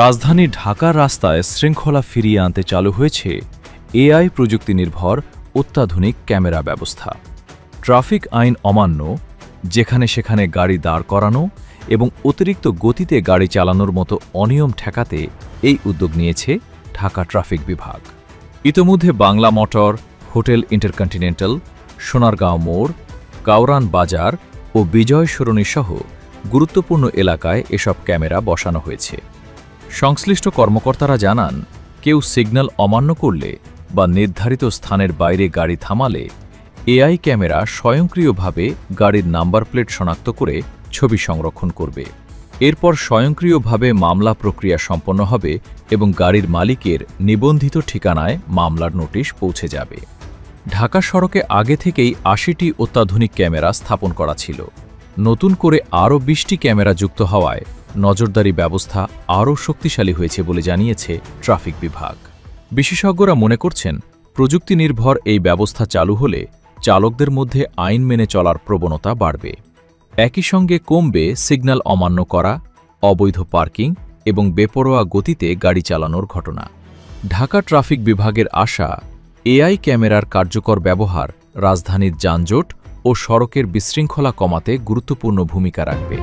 রাজধানী ঢাকার রাস্তায় শৃঙ্খলা ফিরিয়ে আনতে চালু হয়েছে এআই প্রযুক্তি নির্ভর অত্যাধুনিক ক্যামেরা ব্যবস্থা। ট্রাফিক আইন অমান্য, যেখানে সেখানে গাড়ি দাঁড় করানো এবং অতিরিক্ত গতিতে গাড়ি চালানোর মতো অনিয়ম ঠেকাতে এই উদ্যোগ নিয়েছে ঢাকা ট্রাফিক বিভাগ। ইতোমধ্যে Bangla motor, hotel intercontinental, Sonargaon মোড়, কাউরান বাজার ও বিজয় সরণি সহ গুরুত্বপূর্ণ এলাকায় এসব ক্যামেরা বসানো হয়েছে। সংশ্লিষ্ট কর্মকর্তারা জানান, কেউ সিগন্যাল অমান্য করলে বা নির্ধারিত স্থানের বাইরে গাড়ি থামালে এআই ক্যামেরা স্বয়ংক্রিয়ভাবে গাড়ির নাম্বার প্লেট শনাক্ত করে ছবি সংরক্ষণ করবে। এরপর স্বয়ংক্রিয়ভাবে মামলা প্রক্রিয়া সম্পন্ন হবে এবং গাড়ির মালিকের নিবন্ধিত ঠিকানায় মামলার নোটিশ পৌঁছে যাবে। ঢাকা সড়কে আগে থেকেই ৮০টি অত্যাধুনিক ক্যামেরা স্থাপন করা ছিল। নতুন করে আরও ২০টি ক্যামেরা যুক্ত হওয়ায় নজরদারি ব্যবস্থা আরও শক্তিশালী হয়েছে বলে জানিয়েছে ট্রাফিক বিভাগ। বিশেষজ্ঞরা মনে করছেন, প্রযুক্তি নির্ভর এই ব্যবস্থা চালু হলে চালকদের মধ্যে আইন মেনে চলার প্রবণতা বাড়বে। একই সঙ্গে কমবে সিগন্যাল অমান্য করা, অবৈধ পার্কিং এবং বেপরোয়া গতিতে গাড়ি চালানোর ঘটনা। ঢাকা ট্রাফিক বিভাগের আশা, এআই ক্যামেরার কার্যকর ব্যবহার রাজধানীর যানজট ও সড়কের বিশৃঙ্খলা কমাতে গুরুত্বপূর্ণ ভূমিকা রাখবে।